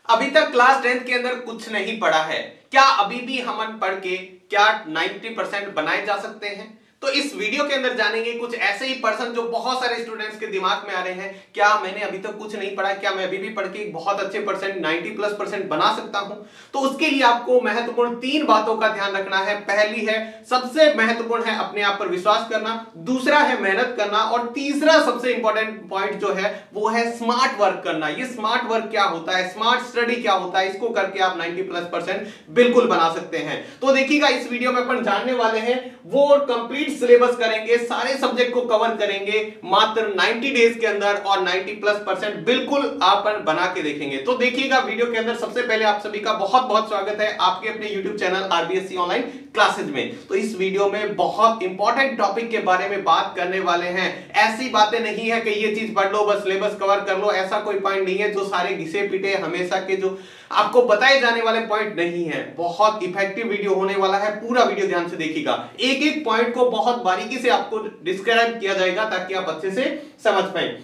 अभी तक class 10th के अंदर कुछ नहीं पढ़ा है, क्या अभी भी हम पढ़ के क्या 90% बनाए जा सकते हैं? तो इस वीडियो के अंदर जानेंगे कुछ ऐसे ही पर्सन जो बहुत सारे स्टूडेंट्स के दिमाग में आ रहे हैं, क्या मैंने अभी तक कुछ नहीं पढ़ा, क्या मैं अभी भी पढ़ के बहुत अच्छे परसेंट 90+% बना सकता हूं? तो उसके लिए आपको महत्वपूर्ण 3 बातों का ध्यान रखना है। पहली है, सबसे महत्वपूर्ण है अपने आप पर विश्वास करना, दूसरा है मेहनत करना, और तीसरा सबसे इंपॉर्टेंट पॉइंट जो है वो है स्मार्ट वर्क करना। ये स्मार्ट वर्क क्या होता है, स्मार्ट स्टडी क्या होता है, इसको करके आप 90+% बिल्कुल बना सकते हैं। तो देखिएगा, इस वीडियो में अपन जानने वाले हैं वो कंप्लीट सिलेबस करेंगे, सारे सब्जेक्ट को कवर करेंगे मात्र 90 डेज के अंदर, और 90+% बिल्कुल आप बना के देखेंगे। तो देखिएगा वीडियो के अंदर, सबसे पहले आप सभी का बहुत बहुत स्वागत है आपके अपने YouTube channel RBSC online classes में। तो इस वीडियो में बहुत इंपॉर्टेंट टॉपिक के बारे में बात करने वाले हैं। ऐसी बातें नहीं है कि ये चीज पढ़ लो बस सिलेबस कवर कर लो, ऐसा कोई पॉइंट नहीं है जो सारे घिसे पिटे हमेशा के जो आपको बताए जाने वाले पॉइंट नहीं है। बहुत इफेक्टिव वीडियो होने वाला है, पूरा वीडियो ध्यान से देखिएगा। एक एक पॉइंट को बहुत बारीकी से आपको डिस्क्राइब किया जाएगा ताकि आप अच्छे से समझ पाए।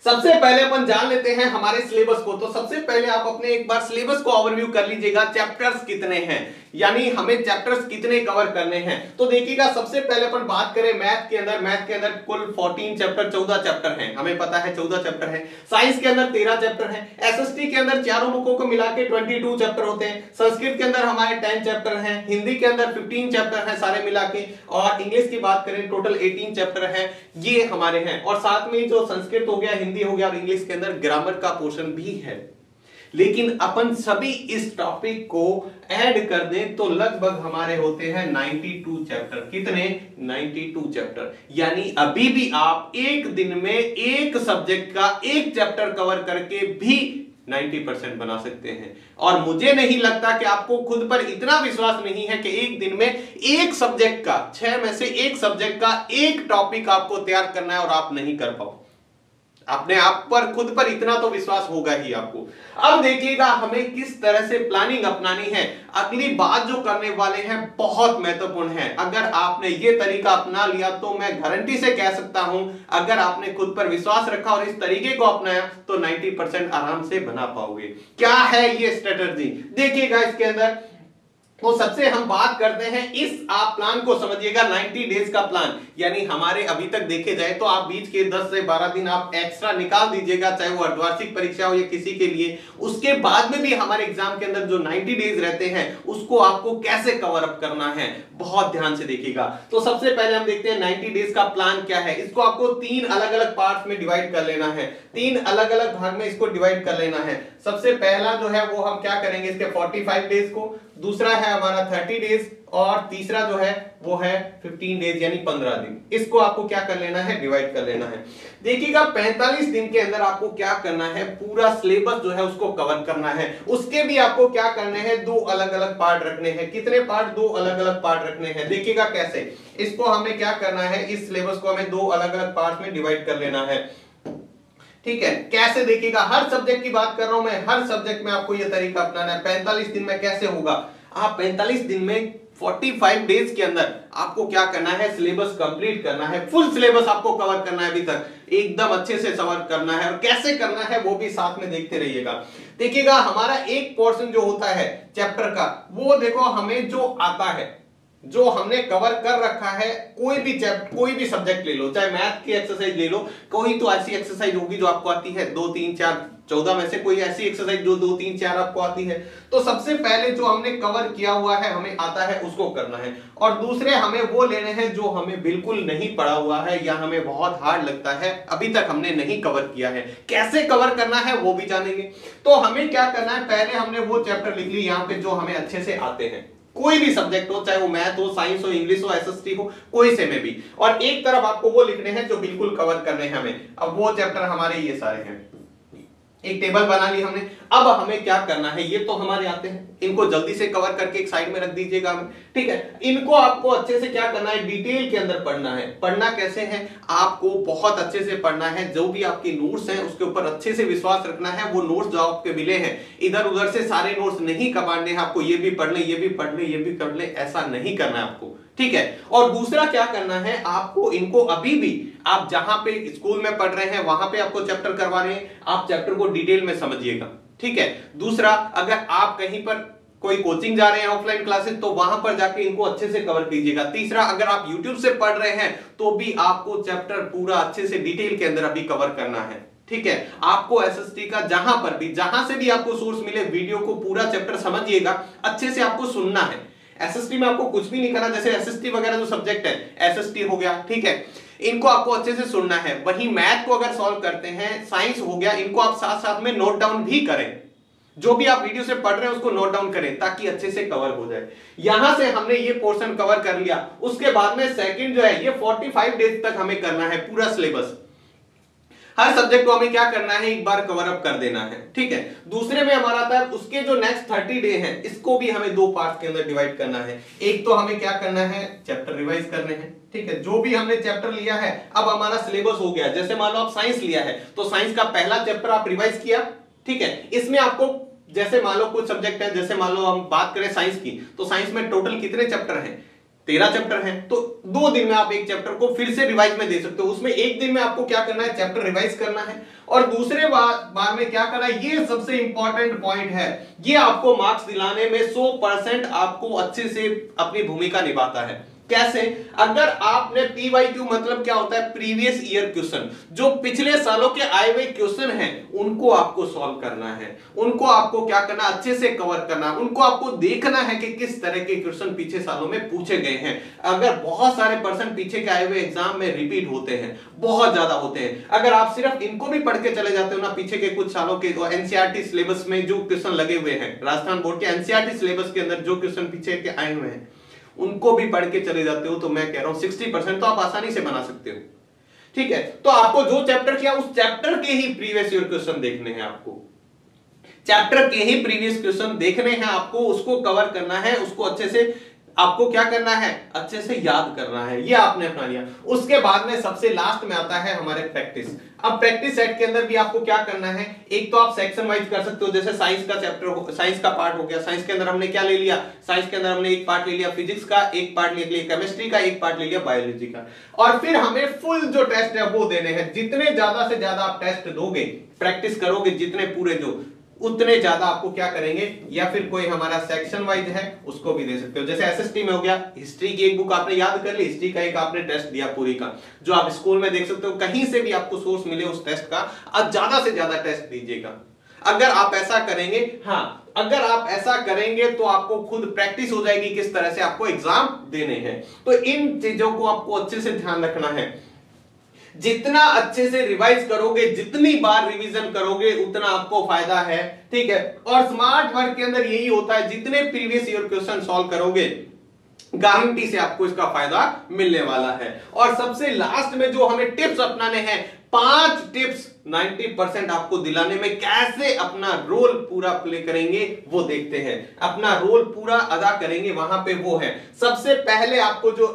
सबसे पहले अपन जान लेते हैं हमारे सिलेबस को। तो सबसे पहले आप अपने एक बार सिलेबस को ओवरव्यू कर लीजिएगा, चैप्टर्स कितने हैं, यानी हमें चैप्टर्स कितने कवर करने हैं। तो देखिएगा, सबसे पहले अपन बात करें मैथ के अंदर कुल 14 चैप्टर 14 चैप्टर हैं, हमें पता है 14 चैप्टर हैं। साइंस के अंदर 13 चैप्टर हैं। एसएसटी के अंदर चारों बुकों को मिला के 22 चैप्टर होते हैं। संस्कृत के अंदर हमारे 10 चैप्टर हैं। हिंदी के अंदर 15 चैप्टर हैं सारे मिला के, और इंग्लिश की बात करें टोटल 18 चैप्टर हैं, ये हमारे हैं। और साथ में जो संस्कृत हो गया, हिंदी हो गया, और इंग्लिश के अंदर ग्रामर का पोर्शन भी है। लेकिन अपन सभी इस टॉपिक को ऐड कर दें तो लगभग हमारे होते हैं 92 चैप्टर। कितने? 92 चैप्टर। यानी अभी भी आप एक दिन में एक सब्जेक्ट का एक चैप्टर कवर करके भी 90% बना सकते हैं। और मुझे नहीं लगता कि आपको खुद पर इतना विश्वास नहीं है कि एक दिन में एक सब्जेक्ट का, 6 में से एक सब्जेक्ट का एक टॉपिक आपको तैयार करना है और आप नहीं कर पाओ। अपने आप पर, खुद पर इतना तो विश्वास होगा ही आपको। अब देखिएगा हमें किस तरह से प्लानिंग अपनानी है। अगली बात जो करने वाले हैं बहुत महत्वपूर्ण है। अगर आपने ये तरीका अपना लिया तो मैं गारंटी से कह सकता हूं, अगर आपने खुद पर विश्वास रखा और इस तरीके को अपनाया तो 90% आराम से बना पाओगे। क्या है ये स्ट्रेटजी, देखिएगा इसके अंदर। तो सबसे हम बात करते हैं, इस आप प्लान को समझिएगा, 90 डेज का प्लान। यानी हमारे अभी तक देखे जाए तो आप बीच के 10 से 12 दिन आप एक्स्ट्रा निकाल दीजिएगा, चाहे वो अर्धवार्षिक परीक्षा हो या किसी के लिए। उसके बाद में भी हमारे एग्जाम के अंदर जो 90 डेज रहते हैं उसको आपको कैसे कवर अप करना है, बहुत ध्यान से देखिएगा। तो सबसे पहले हम देखते हैं 90 डेज का प्लान क्या है। इसको आपको 3 अलग अलग पार्ट्स में डिवाइड कर लेना है, 3 अलग अलग भाग में इसको डिवाइड कर लेना है। सबसे पहला जो है वो हम क्या करेंगे, इसके 45 डेज को, दूसरा है हमारा 30 डेज, और तीसरा जो है वो है 15 डेज यानी 15 दिन। इसको आपको क्या कर लेना है, डिवाइड कर लेना है। देखिएगा 45 दिन के अंदर आपको क्या करना है, पूरा सिलेबस जो है उसको कवर करना है। उसके भी आपको क्या करने हैं, 2 अलग अलग पार्ट रखने हैं। कितने पार्ट? 2 अलग अलग पार्ट रखने हैं। देखिएगा कैसे, इसको हमें क्या करना है, इस सिलेबस को हमें 2 अलग अलग पार्ट में डिवाइड कर लेना है। ठीक है, कैसे? देखिएगा, हर सब्जेक्ट की बात कर रहा हूं मैं, हर सब्जेक्ट में आपको यह तरीका अपनाना है। 45 दिन में कैसे होगा, आप 45 दिन में 45 डेज के अंदर आपको क्या करना है, सिलेबस कंप्लीट करना है। फुल सिलेबस आपको कवर करना है, अभी तक एकदम अच्छे से कवर करना है। और कैसे करना है वो भी साथ में देखते रहिएगा। देखिएगा, हमारा एक पोर्शन जो होता है चैप्टर का, वो देखो हमें जो आता है, जो हमने कवर कर रखा है, कोई भी चैप्टर, कोई भी सब्जेक्ट ले लो, चाहे मैथ की एक्सरसाइज ले लो, कोई तो ऐसी एक्सरसाइज होगी जो आपको आती है, 2 3 4 14 में से कोई ऐसी एक्सरसाइज जो 2 3 4 आपको आती है। तो सबसे पहले जो हमने कवर किया हुआ है, हमें आता है, उसको करना है। और दूसरे हमें वो लेने हैं जो हमें बिल्कुल नहीं पढ़ा हुआ है या हमें बहुत हार्ड लगता है, अभी तक हमने नहीं कवर किया है। कैसे कवर करना है वो भी जानेंगे। तो हमें क्या करना है, पहले हमने वो चैप्टर लिख ली यहाँ पे जो हमें अच्छे से आते हैं, कोई भी सब्जेक्ट हो, चाहे वो मैथ हो, साइंस हो, इंग्लिश हो, एसएसटी हो, कोई से में भी। और एक तरफ आपको वो लिखने हैं जो बिल्कुल कवर करने हैं हमें। अब वो चैप्टर हमारे ये सारे हैं, एक टेबल बना ली हमने। अब हमें क्या करना है, ये तो हमारे आते हैं, इनको जल्दी से कवर करके एक साइड में रख दीजिएगा हमें। ठीक है, इनको आपको अच्छे से क्या करना है, डिटेल के अंदर पढ़ना है। पढ़ना कैसे है, आपको बहुत अच्छे से पढ़ना है। जो भी आपके नोट्स हैं उसके ऊपर अच्छे से विश्वास रखना है। वो नोट्स जो आपके मिले हैं, इधर उधर से सारे नोट्स नहीं कमाने हैं आपको, ये भी पढ़ ले, ये भी पढ़ ले, ये भी कर ले, ऐसा नहीं करना है आपको। ठीक है, और दूसरा क्या करना है, आपको इनको अभी भी आप जहां पे स्कूल में पढ़ रहे हैं वहां पे आपको चैप्टर करवा रहे हैं, आप चैप्टर को डिटेल में समझिएगा। ठीक है। दूसरा, अगर आप कहीं पर कोई कोचिंग जा रहे हैं ऑफलाइन क्लासेस, तो वहां पर जाके इनको अच्छे से कवर कीजिएगा। तीसरा, अगर आप YouTube से पढ़ रहे हैं तो भी आपको चैप्टर पूरा अच्छे से डिटेल के अंदर अभी कवर करना है, ठीक है। आपको एसएसटी का जहां से भी आपको सोर्स मिले, वीडियो को पूरा चैप्टर समझिएगा, अच्छे से आपको सुनना है। एसएसटी में आपको कुछ भी नहीं करना, जैसे एसएसटी वगैरह जो सब्जेक्ट है, एसएसटी हो गया, ठीक है, इनको आपको अच्छे से सुनना है। वहीं मैथ को अगर सॉल्व करते हैं, साइंस हो गया, इनको आप साथ साथ में नोट डाउन भी करें। जो भी आप वीडियो से पढ़ रहे हैं उसको नोट डाउन करें ताकि अच्छे से कवर हो जाए। यहां से हमने ये पोर्शन कवर कर लिया, उसके बाद में सेकंड जो है ये 45 डेज तक हमें करना है पूरा सिलेबस। हर सब्जेक्ट को हमें क्या करना है, एक बार कवर अप कर देना है, ठीक है। दूसरे में हमारा आता है उसके जो नेक्स्ट 30 डे हैं, इसको भी हमें दो पार्ट के अंदर डिवाइड करना है। एक तो हमें क्या करना है, चैप्टर रिवाइज करने हैं, ठीक है। जो भी हमने चैप्टर लिया है, अब हमारा सिलेबस हो गया। जैसे मान लो आप साइंस लिया है तो साइंस का पहला चैप्टर आप रिवाइज किया, ठीक है। इसमें आपको जैसे मान लो कुछ सब्जेक्ट है, जैसे मान लो हम बात करें साइंस की, तो साइंस में टोटल कितने चैप्टर हैं, 13 चैप्टर हैं। तो 2 दिन में आप एक चैप्टर को फिर से रिवाइज में दे सकते हो। उसमें एक दिन में आपको क्या करना है, चैप्टर रिवाइज करना है, और दूसरे बार में क्या करना है, ये सबसे इंपॉर्टेंट पॉइंट है, ये आपको मार्क्स दिलाने में 100% आपको अच्छे से अपनी भूमिका निभाता है। कैसे? अगर आपने PYQ मतलब क्या होता है, प्रीवियस ईयर क्वेश्चन, जो पिछले सालों के आए हुए क्वेश्चन हैं उनको आपको सॉल्व करना है, उनको आपको क्या करना, अच्छे से कवर करना, उनको आपको देखना है कि किस तरह के क्वेश्चन पीछे सालों में पूछे गए हैं। अगर बहुत सारे पर्सन पीछे के आए हुए एग्जाम में रिपीट होते हैं, बहुत ज्यादा होते हैं, अगर आप सिर्फ इनको भी पढ़ के चले जाते हो ना, पीछे के कुछ सालों के एनसीईआरटी सिलेबस में जो क्वेश्चन लगे हुए हैं, राजस्थान बोर्ड के एनसीईआरटी सिलेबस के अंदर जो क्वेश्चन पीछे के आए हुए हैं उनको भी पढ़ के चले जाते हो, तो मैं कह रहा हूं 60% तो आप आसानी से बना सकते हो, ठीक है। तो आपको जो चैप्टर किया उस चैप्टर के ही प्रीवियस ईयर क्वेश्चन देखने हैं, आपको चैप्टर के ही प्रीवियस क्वेश्चन देखने हैं, आपको उसको कवर करना है, उसको अच्छे से आपको क्या करना है, अच्छे से याद करना है। ये आपने अपना लिया। उसके बाद में सबसे लास्ट में आता है हमारे प्रैक्टिस। अब प्रैक्टिस सेट के अंदर भी आपको क्या करना है, एक तो आप सेक्शन वाइज कर सकते हो, जैसे साइंस का चैप्टर, साइंस का पार्ट हो गया, साइंस के अंदर हमने क्या ले लिया, साइंस के अंदर हमने एक पार्ट ले लिया फिजिक्स का, एक पार्ट ले लिया केमिस्ट्री का, एक पार्ट ले लिया बायोलॉजी का, और फिर हमें फुल जो टेस्ट है वो देने हैं। जितने ज्यादा से ज्यादा आप टेस्ट दोगे, प्रैक्टिस करोगे, जितने पूरे जो, उतने ज्यादा आपको क्या करेंगे, या फिर कोई हमारा सेक्शन वाइज है उसको भी दे सकते हो। जैसे एसएसटी में हो गया, हिस्ट्री की एक बुक आपने याद कर ली, हिस्ट्री का एक आपने टेस्ट दिया पूरी का, जो आप स्कूल में देख सकते हो, कहीं से भी आपको सोर्स मिले उस टेस्ट का, आप ज्यादा से ज्यादा टेस्ट दीजिएगा। अगर आप ऐसा करेंगे, हाँ, अगर आप ऐसा करेंगे तो आपको खुद प्रैक्टिस हो जाएगी किस तरह से आपको एग्जाम देने हैं। तो इन चीजों को आपको अच्छे से ध्यान रखना है। जितना अच्छे से रिवाइज करोगे, जितनी बार रिवीजन करोगे, उतना आपको फायदा है, ठीक है। और स्मार्ट वर्क के अंदर यही होता है, जितने प्रीवियस ईयर क्वेश्चन सॉल्व करोगे, गारंटी से आपको इसका फायदा मिलने वाला है। और सबसे लास्ट में जो हमें टिप्स अपनाने हैं, 5 टिप्स 90% आपको दिलाने में कैसे अपना रोल पूरा प्ले करेंगे वो देखते हैं। अपना रोल पूरा अदा करेंगे, वहां पे वो है, सबसे पहले आपको जो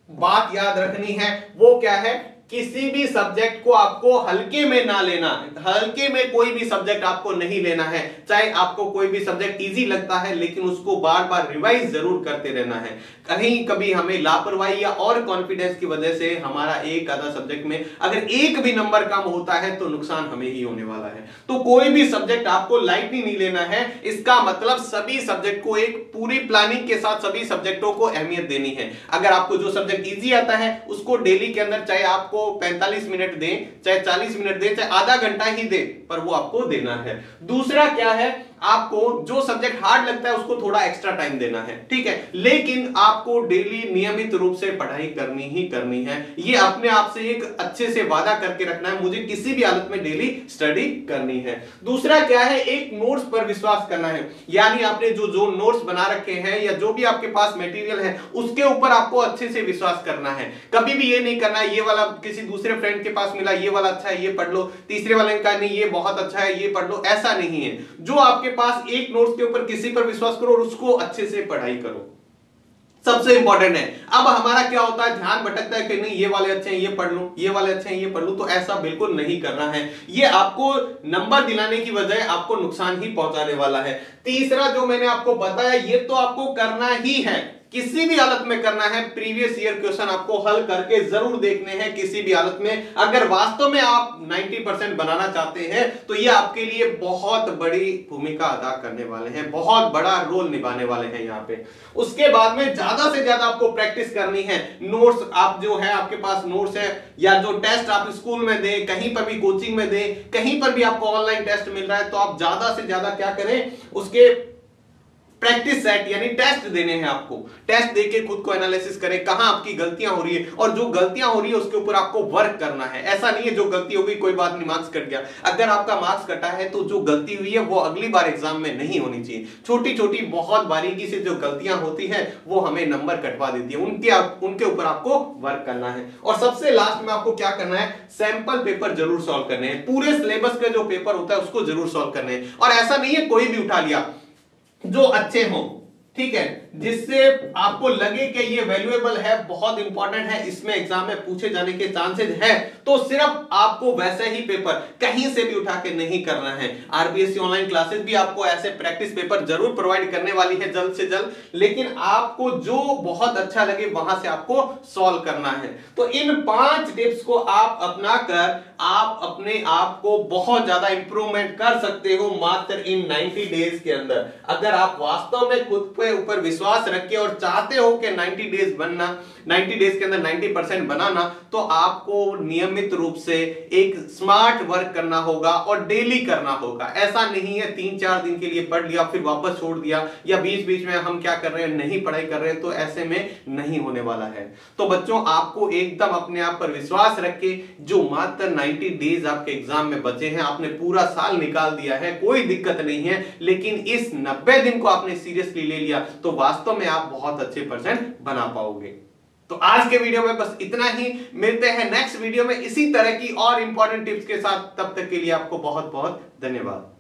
बात याद रखनी है वो क्या है, किसी भी सब्जेक्ट को आपको हल्के में ना लेना। हल्के में कोई भी सब्जेक्ट आपको नहीं लेना है। चाहे आपको कोई भी सब्जेक्ट इजी लगता है, लेकिन उसको बार बार रिवाइज जरूर करते रहना है। कहीं कभी हमें लापरवाही या और कॉन्फिडेंस की वजह से हमारा एक आधा सब्जेक्ट में अगर एक भी नंबर कम होता है तो नुकसान हमें ही होने वाला है। तो कोई भी सब्जेक्ट आपको लाइटली नहीं लेना है। इसका मतलब सभी सब्जेक्ट को एक पूरी प्लानिंग के साथ सभी सब्जेक्टों को अहमियत देनी है। अगर आपको जो सब्जेक्ट इजी आता है उसको डेली के अंदर, चाहे आपको 45 मिनट दें, चाहे 40 मिनट दें, चाहे आधा घंटा ही दे, पर वो आपको देना है। दूसरा क्या है, आपको जो सब्जेक्ट हार्ड लगता है उसको थोड़ा एक्स्ट्रा टाइम देना है, ठीक है। लेकिन आपको डेली नियमित रूप से पढ़ाई करनी ही करनी है। ये अपने आप से एक अच्छे से वादा करके रखना है, मुझे किसी भी हालत में डेली स्टडी करनी है। दूसरा क्या है, एक नोट्स पर विश्वास करना है। यानी आपने जो नोट्स बना रखे हैं या जो भी आपके पास मटेरियल है उसके ऊपर आपको अच्छे से विश्वास करना है। कभी भी ये नहीं करना ये वाला किसी दूसरे फ्रेंड के पास मिला, ये वाला अच्छा है ये पढ़ लो, तीसरे वाले का नहीं ये बहुत अच्छा है ये पढ़ लो, ऐसा नहीं है। जो आपके पास एक नोट्स के ऊपर किसी पर विश्वास करो और उसको अच्छे से पढ़ाई करो, सबसे इंपॉर्टेंट है। अब हमारा क्या होता है, ध्यान भटकता है कि नहीं ये वाले अच्छे हैं ये पढ़ लूं, ये वाले अच्छे हैं ये पढ़ लूं, तो ऐसा बिल्कुल नहीं करना है। ये आपको नंबर दिलाने की बजाय आपको नुकसान ही पहुंचाने वाला है। तीसरा जो मैंने आपको बताया ये तो आपको करना ही है, किसी भी हालत में करना है। प्रीवियस ईयर क्वेश्चन आपको हल करके जरूर देखने हैं किसी भी हालत में। अगर वास्तव में आप 90% बनाना चाहते हैं तो ये आपके लिए बहुत बड़ी भूमिका अदा करने वाले हैं, बहुत बड़ा रोल निभाने वाले हैं यहाँ पे। उसके बाद में ज्यादा से ज्यादा आपको प्रैक्टिस करनी है। नोट्स आप जो है, आपके पास नोट्स है या जो टेस्ट आप स्कूल में दें, कहीं पर भी कोचिंग में दें, कहीं पर भी आपको ऑनलाइन टेस्ट मिल रहा है, तो आप ज्यादा से ज्यादा क्या करें, उसके प्रैक्टिस सेट यानी टेस्ट देने हैं आपको। टेस्ट देके खुद को एनालिसिस करें कहां आपकी गलतियां हो रही है, और जो गलतियां हो रही है उसके ऊपर आपको वर्क करना है। ऐसा नहीं है जो गलती हो गई कोई बात नहीं, मार्क्स कट गया। अगर आपका मार्क्स कटा है तो जो गलती हुई है वो अगली बार एग्जाम में नहीं होनी चाहिए। छोटी छोटी बहुत बारीकी से जो गलतियां होती है वो हमें नंबर कटवा देती है, उनके ऊपर आपको वर्क करना है। और सबसे लास्ट में आपको क्या करना है, सैंपल पेपर जरूर सॉल्व करने हैं। पूरे सिलेबस का जो पेपर होता है उसको जरूर सॉल्व करने हैं। और ऐसा नहीं है कोई भी उठा लिया, जो अच्छे हों, ठीक है, जिससे आपको लगे कि ये वैल्यूएबल है, बहुत इंपॉर्टेंट है, इसमें एग्जाम में पूछे जाने के चांसेस है, तो सिर्फ आपको वैसे ही पेपर कहीं से भी उठा के नहीं करना है। आरबीएससी ऑनलाइन क्लासेस भी आपको ऐसे प्रैक्टिस पेपर जरूर प्रोवाइड करने वाली है जल्द से जल्द, लेकिन आपको जो बहुत अच्छा लगे वहां से आपको सॉल्व करना है। तो इन 5 टिप्स को आप अपना कर आप अपने आप को बहुत ज्यादा इंप्रूवमेंट कर सकते हो मात्र इन 90 डेज के अंदर। अगर आप वास्तव में खुद पे ऊपर विश्वास रख के और चाहते हो कि 90 डेज बनना, 90 डेज के अंदर 90% बनाना, तो आपको नियमित रूप से एक स्मार्ट वर्क करना होगा और डेली करना होगा। ऐसा नहीं है 3-4 दिन के लिए पढ़ लिया फिर वापस छोड़ दिया, या बीच बीच में हम क्या कर रहे हैं, नहीं पढ़ाई कर रहे हैं, तो ऐसे में नहीं होने वाला है। तो बच्चों, आपको एकदम अपने आप पर विश्वास रख के, जो मात्र 90 डेज आपके एग्जाम में बचे हैं, आपने पूरा साल निकाल दिया है, कोई दिक्कत नहीं है, लेकिन इस 90 दिन को आपने सीरियसली ले लिया तो वास्तव में आप बहुत अच्छे परसेंट बना पाओगे। तो आज के वीडियो में बस इतना ही। मिलते हैं नेक्स्ट वीडियो में इसी तरह की और इंपॉर्टेंट टिप्स के साथ। तब तक के लिए आपको बहुत बहुत धन्यवाद।